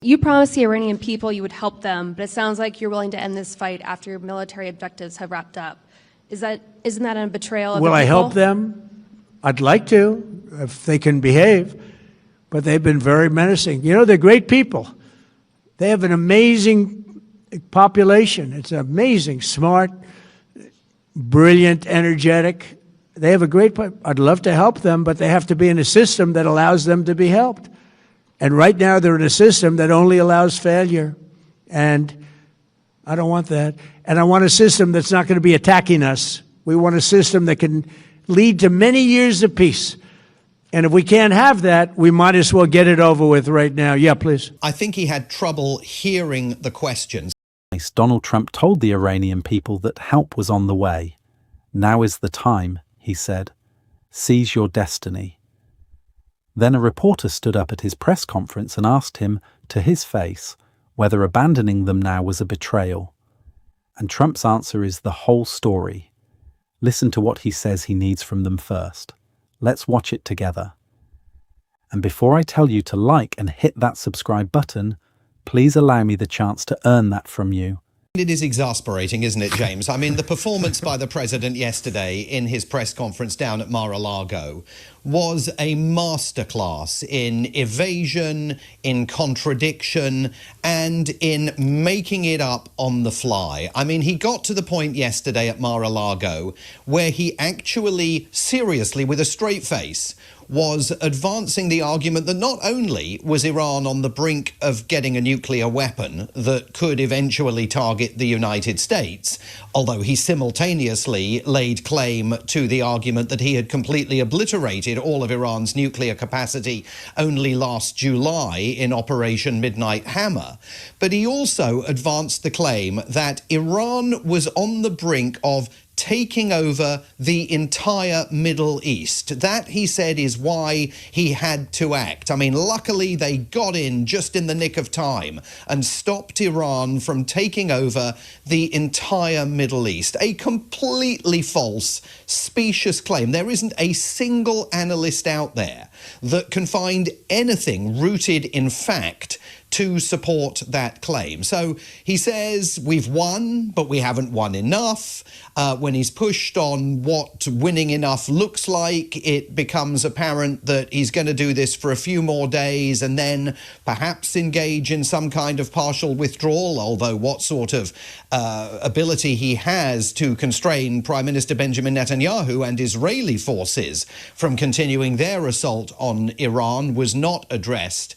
You promised the Iranian people you would help them, but it sounds like you're willing to end this fight after your military objectives have wrapped up. Isn't that a betrayal of the people? Will I help them? I'd like to, if they can behave, but they've been very menacing. You know, they're great people. They have an amazing population. It's amazing, smart, brilliant, energetic. They have a great, I'd love to help them, but they have to be in a system that allows them to be helped. And right now they're in a system that only allows failure. And I don't want that. And I want a system that's not going to be attacking us. We want a system that can lead to many years of peace. And if we can't have that, we might as well get it over with right now. Yeah, please. I think he had trouble hearing the questions. Donald Trump told the Iranian people that help was on the way. Now is the time, he said. Seize your destiny. Then a reporter stood up at his press conference and asked him, to his face, whether abandoning them now was a betrayal. And Trump's answer is the whole story. Listen to what he says he needs from them first. Let's watch it together. And before I tell you to like and hit that subscribe button, please allow me the chance to earn that from you. It is exasperating, isn't it, James? I mean, the performance by the president yesterday in his press conference down at Mar-a-Lago was a masterclass in evasion, in contradiction, and in making it up on the fly. I mean, he got to the point yesterday at Mar-a-Lago where he actually, seriously, with a straight face, was advancing the argument that not only was Iran on the brink of getting a nuclear weapon that could eventually target the United States, although he simultaneously laid claim to the argument that he had completely obliterated all of Iran's nuclear capacity only last July in Operation Midnight Hammer, but he also advanced the claim that Iran was on the brink of taking over the entire Middle East. That, he said, is why he had to act. I mean, luckily they got in just in the nick of time and stopped Iran from taking over the entire Middle East. A completely false, specious claim. There isn't a single analyst out there that can find anything rooted in fact to support that claim. So he says we've won, but we haven't won enough. When he's pushed on what winning enough looks like, it becomes apparent that he's going to do this for a few more days and then perhaps engage in some kind of partial withdrawal, although what sort of ability he has to constrain Prime Minister Benjamin Netanyahu and Israeli forces from continuing their assault on Iran was not addressed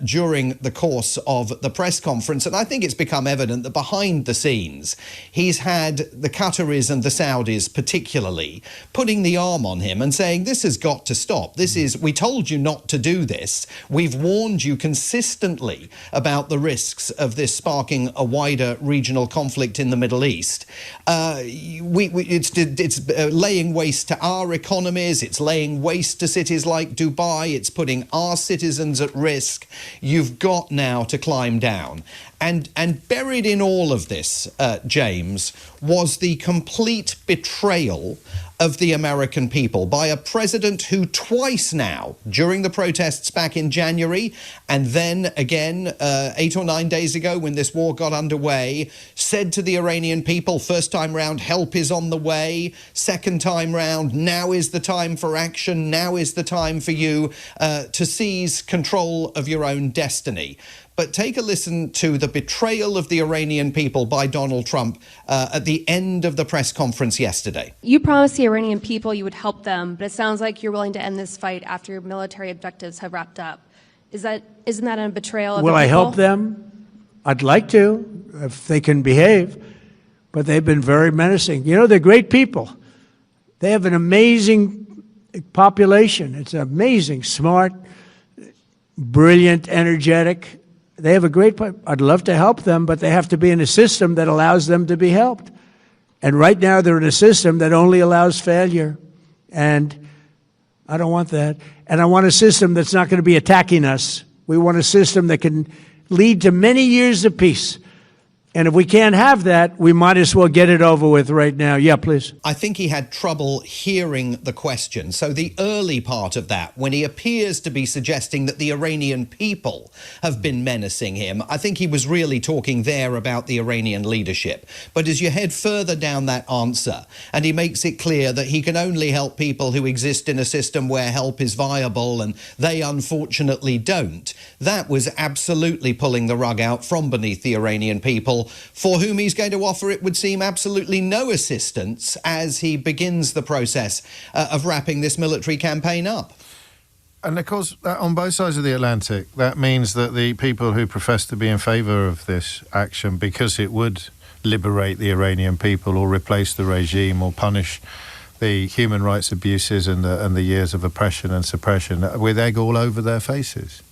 during the course of the press conference. And I think it's become evident that behind the scenes, he's had the Qataris and the Saudis particularly putting the arm on him and saying, this has got to stop. This is, we told you not to do this. We've warned you consistently about the risks of this sparking a wider regional conflict in the Middle East. It's laying waste to our economies. It's laying waste to cities like Dubai. It's putting our citizens at risk. You've got now to climb down. And buried in all of this, James, was the complete betrayal of the American people by a president who twice now, during the protests back in January, and then again 8 or 9 days ago when this war got underway, said to the Iranian people, first time round, help is on the way. Second time round, now is the time for action. Now is the time for you to seize control of your own destiny. But take a listen to the betrayal of the Iranian people by Donald Trump at the end of the press conference yesterday. You promised the Iranian people you would help them, but it sounds like you're willing to end this fight after your military objectives have wrapped up. Isn't that a betrayal of the people? Will I help them? I'd like to, if they can behave, but they've been very menacing. You know, they're great people. They have an amazing population. It's amazing, smart, brilliant, energetic. They have a great, I'd love to help them, but they have to be in a system that allows them to be helped. And right now they're in a system that only allows failure. And I don't want that. And I want a system that's not going to be attacking us. We want a system that can lead to many years of peace. And if we can't have that, we might as well get it over with right now. Yeah, please. I think he had trouble hearing the question. So the early part of that, when he appears to be suggesting that the Iranian people have been menacing him, I think he was really talking there about the Iranian leadership. But as you head further down that answer, and he makes it clear that he can only help people who exist in a system where help is viable, and they unfortunately don't, that was absolutely pulling the rug out from beneath the Iranian people, for whom he's going to offer, it would seem, absolutely no assistance as he begins the process of wrapping this military campaign up. And of course, on both sides of the Atlantic, that means that the people who profess to be in favour of this action, because it would liberate the Iranian people or replace the regime or punish the human rights abuses and the years of oppression and suppression, with egg all over their faces.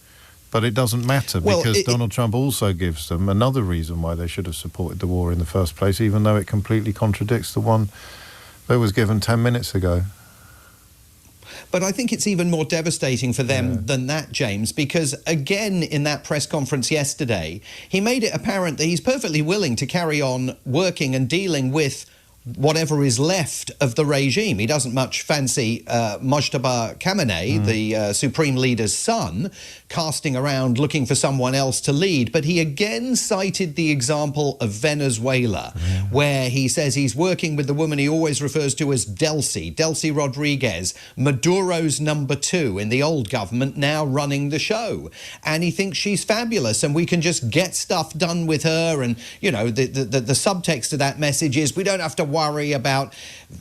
But it doesn't matter, because Donald Trump also gives them another reason why they should have supported the war in the first place, even though it completely contradicts the one that was given 10 minutes ago. But I think it's even more devastating for them than that, James, because, again, in that press conference yesterday, he made it apparent that he's perfectly willing to carry on working and dealing with whatever is left of the regime. He doesn't much fancy Mojtaba Khamenei, the supreme leader's son, casting around looking for someone else to lead. But he again cited the example of Venezuela, where he says he's working with the woman he always refers to as Delcy Rodriguez, Maduro's number 2 in the old government, now running the show. And he thinks she's fabulous and we can just get stuff done with her. And, you know, the subtext of that message is we don't have to worry about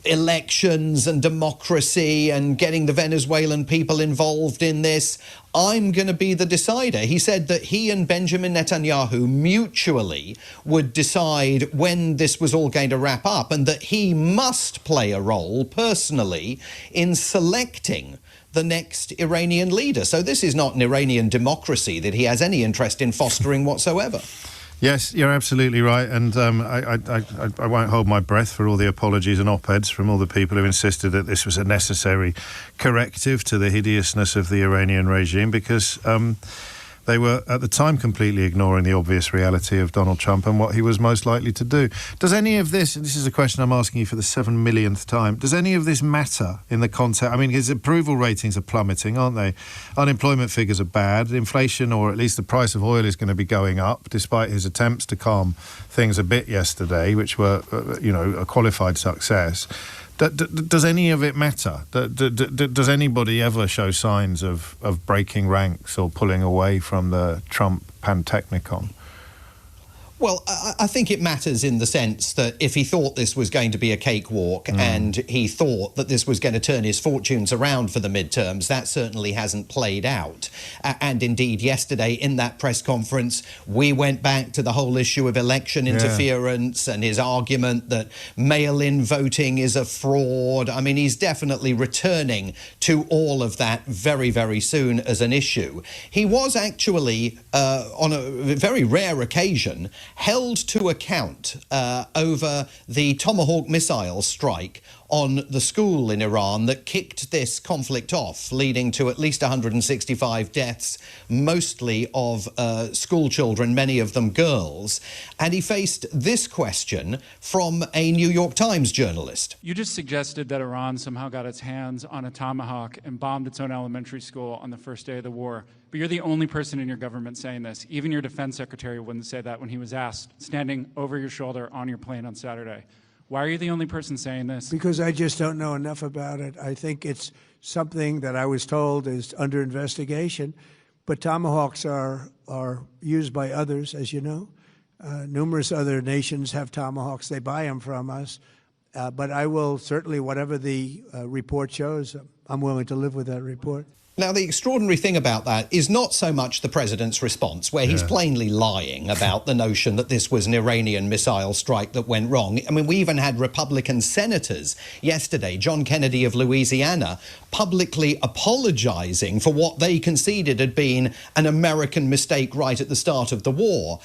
elections and democracy and getting the Venezuelan people involved in this. I'm going to be the decider. He said that he and Benjamin Netanyahu mutually would decide when this was all going to wrap up, and that he must play a role personally in selecting the next Iranian leader. So this is not an Iranian democracy that he has any interest in fostering whatsoever. Yes, you're absolutely right, and I won't hold my breath for all the apologies and op-eds from all the people who insisted that this was a necessary corrective to the hideousness of the Iranian regime, because they were at the time completely ignoring the obvious reality of Donald Trump and what he was most likely to do. Does any of this, and this is a question I'm asking you for the 7 millionth time, does any of this matter in the context? I mean, his approval ratings are plummeting, aren't they? Unemployment figures are bad. Inflation, or at least the price of oil, is going to be going up, despite his attempts to calm things a bit yesterday, which were, a qualified success. Does any of it matter? Does anybody ever show signs of breaking ranks or pulling away from the Trump pantechnicon? Well, I think it matters in the sense that if he thought this was going to be a cakewalk and he thought that this was going to turn his fortunes around for the midterms, that certainly hasn't played out. And indeed, yesterday in that press conference, we went back to the whole issue of election interference and his argument that mail-in voting is a fraud. I mean, he's definitely returning to all of that very, very soon as an issue. He was actually, on a very rare occasion, held to account over the Tomahawk missile strike on the school in Iran that kicked this conflict off, leading to at least 165 deaths, mostly of school children, many of them girls. And he faced this question from a New York Times journalist. You just suggested that Iran somehow got its hands on a Tomahawk and bombed its own elementary school on the first day of the war. But you're the only person in your government saying this. Even your defense secretary wouldn't say that when he was asked, standing over your shoulder on your plane on Saturday. Why are you the only person saying this? Because I just don't know enough about it. I think it's something that I was told is under investigation. But Tomahawks are used by others, as you know. Numerous other nations have Tomahawks. They buy them from us. But I will certainly, whatever the report shows, I'm willing to live with that report. Now, the extraordinary thing about that is not so much the president's response, where he's plainly lying about the notion that this was an Iranian missile strike that went wrong. I mean, we even had Republican senators yesterday, John Kennedy of Louisiana, publicly apologizing for what they conceded had been an American mistake right at the start of the war.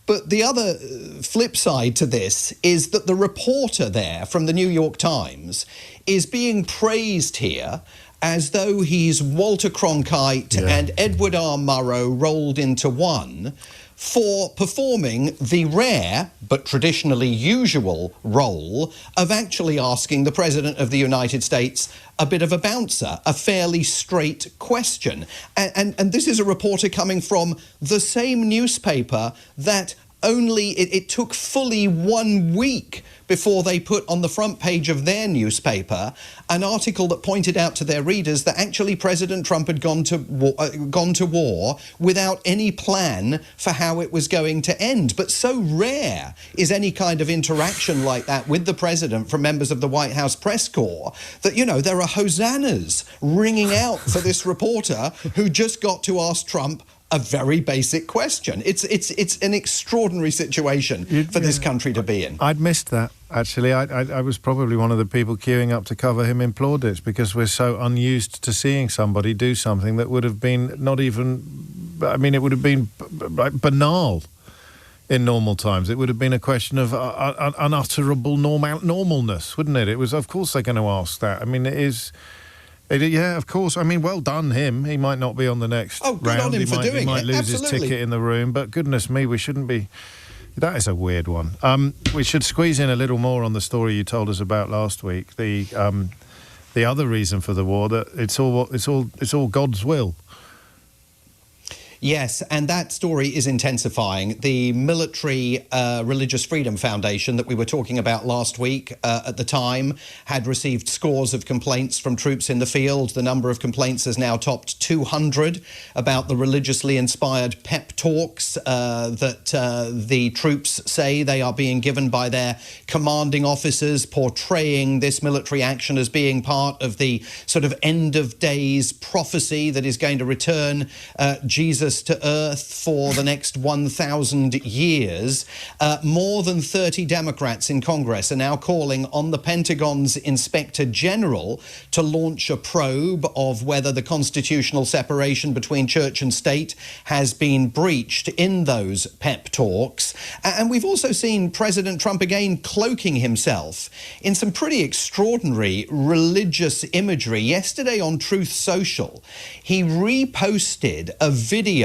But the other flip side to this is that the reporter there from the New York Times is being praised here as though he's Walter Cronkite and Edward R. Murrow rolled into one for performing the rare but traditionally usual role of actually asking the President of the United States a bit of a bouncer, a fairly straight question. And this is a reporter coming from the same newspaper that it took fully 1 week before they put on the front page of their newspaper an article that pointed out to their readers that actually President Trump had gone to war without any plan for how it was going to end. But so rare is any kind of interaction like that with the president from members of the White House press corps that, you know, there are hosannas ringing out for this reporter who just got to ask Trump a very basic question. It's an extraordinary situation for this country to be in. I'd missed that, actually. I was probably one of the people queuing up to cover him in plaudits because we're so unused to seeing somebody do something that would have been not even... I mean, it would have been banal in normal times. It would have been a question of unutterable normalness, wouldn't it? It was, of course they're going to ask that. I mean, it is... Yeah, of course. I mean, well done him. He might not be on the next round. Good on him for doing it. He might lose Absolutely. his ticket in the room, but goodness me, we shouldn't be... That is a weird one. We should squeeze in a little more on the story you told us about last week. The other reason for the war, that it's all God's will. Yes, and that story is intensifying. The Military Religious Freedom Foundation that we were talking about last week at the time had received scores of complaints from troops in the field. The number of complaints has now topped 200 about the religiously inspired pep talks that the troops say they are being given by their commanding officers, portraying this military action as being part of the sort of end of days prophecy that is going to return Jesus to earth for the next 1,000 years. More than 30 Democrats in Congress are now calling on the Pentagon's Inspector General to launch a probe of whether the constitutional separation between church and state has been breached in those pep talks. And we've also seen President Trump again cloaking himself in some pretty extraordinary religious imagery. Yesterday on Truth Social, he reposted a video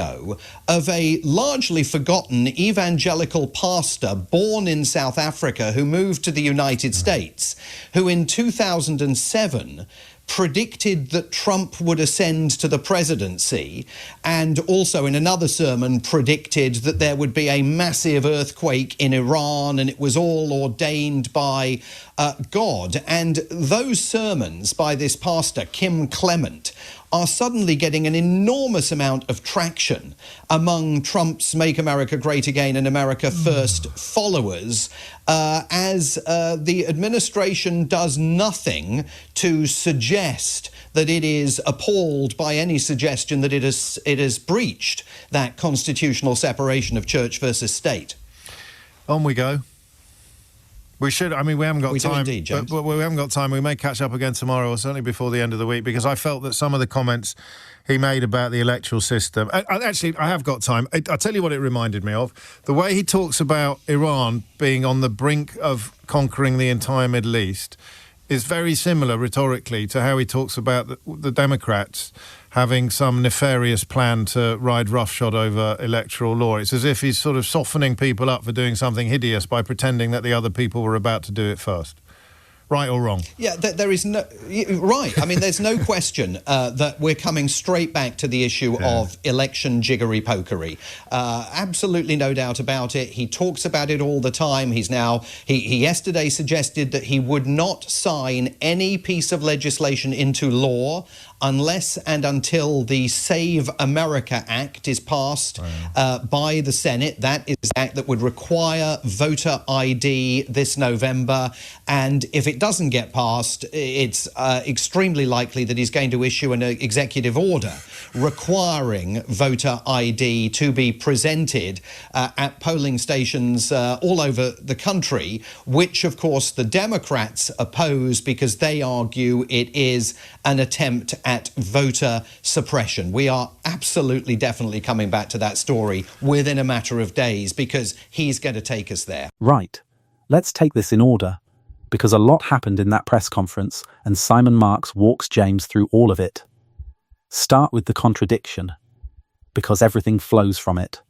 of a largely forgotten evangelical pastor born in South Africa who moved to the United States, who in 2007 predicted that Trump would ascend to the presidency, and also in another sermon predicted that there would be a massive earthquake in Iran and it was all ordained by God. And those sermons by this pastor, Kim Clement, are suddenly getting an enormous amount of traction among Trump's Make America Great Again and America First followers, as the administration does nothing to suggest that it is appalled by any suggestion that it has breached that constitutional separation of church versus state. On we go. We should. I mean, we haven't got We do time. indeed, James. But we haven't got time. We may catch up again tomorrow, or certainly before the end of the week, because I felt that some of the comments he made about the electoral system. Actually, I have got time. I'll tell you what it reminded me of. The way he talks about Iran being on the brink of conquering the entire Middle East is very similar rhetorically to how he talks about the Democrats having some nefarious plan to ride roughshod over electoral law. It's as if he's sort of softening people up for doing something hideous by pretending that the other people were about to do it first. Right or wrong? Yeah, there is no... Right. I mean, there's no question that we're coming straight back to the issue of election jiggery-pokery. Absolutely no doubt about it. He talks about it all the time. He yesterday suggested that he would not sign any piece of legislation into law unless and until the Save America Act is passed by the Senate. That is the act that would require voter ID this November. And if it doesn't get passed, it's extremely likely that he's going to issue an executive order requiring voter ID to be presented at polling stations all over the country, which, of course, the Democrats oppose because they argue it is an attempt at voter suppression. We are absolutely, definitely coming back to that story within a matter of days because he's going to take us there. Right. Let's take this in order, because a lot happened in that press conference and Simon Marks walks James through all of it. Start with the contradiction, because everything flows from it.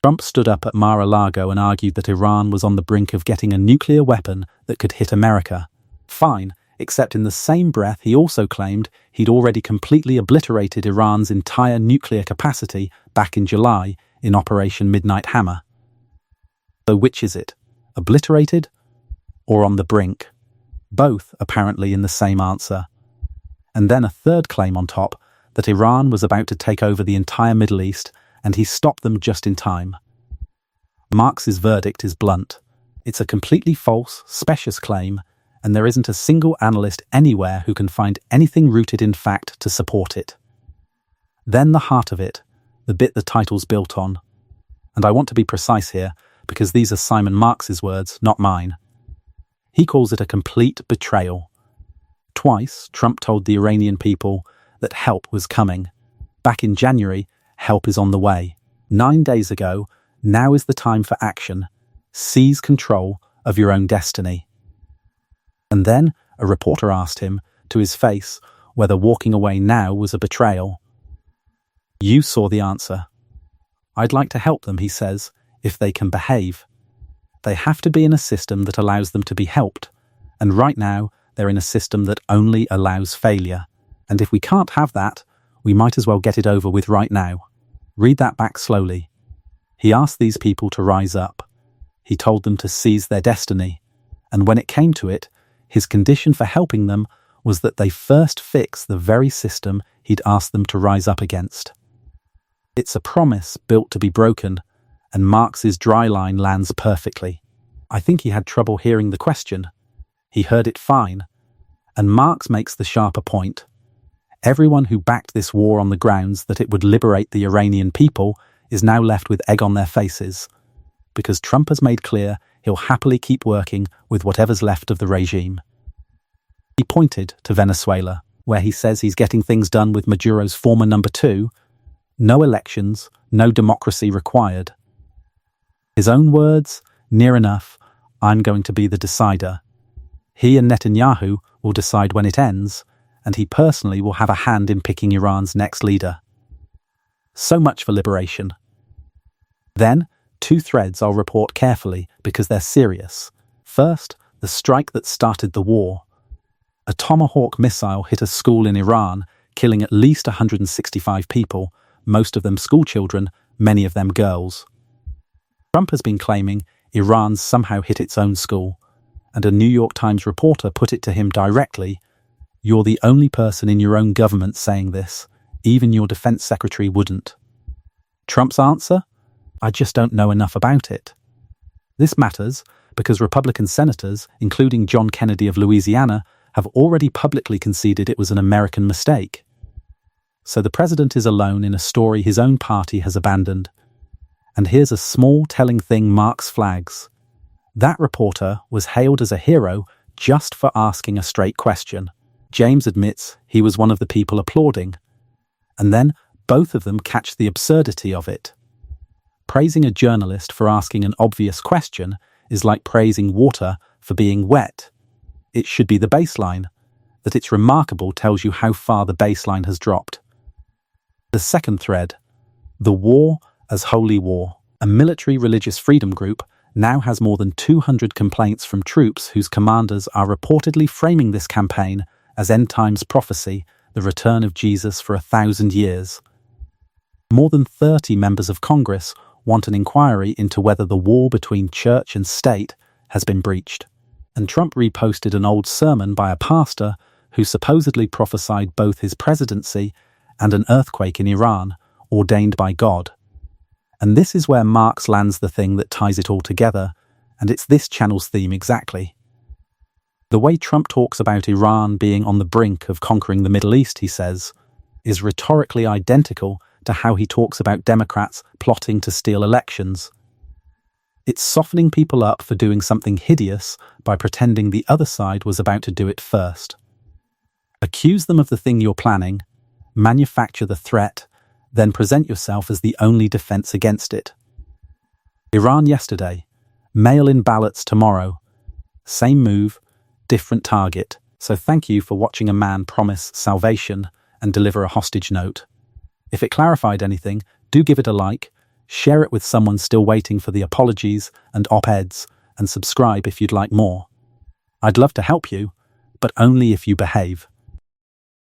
Trump stood up at Mar-a-Lago and argued that Iran was on the brink of getting a nuclear weapon that could hit America. Fine, except in the same breath he also claimed he'd already completely obliterated Iran's entire nuclear capacity back in July in Operation Midnight Hammer. So which is it? Obliterated or on the brink? Both apparently in the same answer. And then a third claim on top, that Iran was about to take over the entire Middle East and he stopped them just in time. Marx's verdict is blunt. It's a completely false, specious claim, and there isn't a single analyst anywhere who can find anything rooted in fact to support it. Then the heart of it, the bit the title's built on. And I want to be precise here, because these are Simon Marx's words, not mine. He calls it a complete betrayal. Twice, Trump told the Iranian people that help was coming. Back in January, help is on the way. 9 days ago, now is the time for action. Seize control of your own destiny. And then a reporter asked him, to his face, whether walking away now was a betrayal. You saw the answer. I'd like to help them, he says, if they can behave. They have to be in a system that allows them to be helped. And right now, they're in a system that only allows failure. And if we can't have that, we might as well get it over with right now. Read that back slowly. He asked these people to rise up. He told them to seize their destiny. And when it came to it, his condition for helping them was that they first fix the very system he'd asked them to rise up against. It's a promise built to be broken, and Marx's dry line lands perfectly. I think he had trouble hearing the question. He heard it fine. And Marx makes the sharper point. Everyone who backed this war on the grounds that it would liberate the Iranian people is now left with egg on their faces, because Trump has made clear he'll happily keep working with whatever's left of the regime. He pointed to Venezuela, where he says he's getting things done with Maduro's former number 2, no elections, no democracy required. His own words, near enough, I'm going to be the decider. He and Netanyahu will decide when it ends, and he personally will have a hand in picking Iran's next leader. So much for liberation. Then, 2 threads I'll report carefully because they're serious. First, the strike that started the war. A Tomahawk missile hit a school in Iran, killing at least 165 people, most of them schoolchildren, many of them girls. Trump has been claiming Iran's somehow hit its own school, and a New York Times reporter put it to him directly, "You're the only person in your own government saying this. Even your defense secretary wouldn't." Trump's answer? I just don't know enough about it. This matters because Republican senators, including John Kennedy of Louisiana, have already publicly conceded it was an American mistake. So the president is alone in a story his own party has abandoned. And here's a small telling thing Marx flags. That reporter was hailed as a hero just for asking a straight question. James admits he was one of the people applauding. And then both of them catch the absurdity of it. Praising a journalist for asking an obvious question is like praising water for being wet. It should be the baseline. That it's remarkable tells you how far the baseline has dropped. The second thread, the war as holy war. A military religious freedom group now has more than 200 complaints from troops whose commanders are reportedly framing this campaign as end times prophecy, the return of Jesus for 1,000 years. More than 30 members of Congress want an inquiry into whether the wall between church and state has been breached. And Trump reposted an old sermon by a pastor who supposedly prophesied both his presidency and an earthquake in Iran, ordained by God. And this is where Marx lands the thing that ties it all together, and it's this channel's theme exactly. The way Trump talks about Iran being on the brink of conquering the Middle East, he says, is rhetorically identical to how he talks about Democrats plotting to steal elections. It's softening people up for doing something hideous by pretending the other side was about to do it first. Accuse them of the thing you're planning, manufacture the threat, then present yourself as the only defense against it. Iran yesterday, mail-in ballots tomorrow. Same move, different target. So thank you for watching a man promise salvation and deliver a hostage note. If it clarified anything, do give it a like, share it with someone still waiting for the apologies and op-eds, and subscribe if you'd like more. I'd love to help you, but only if you behave.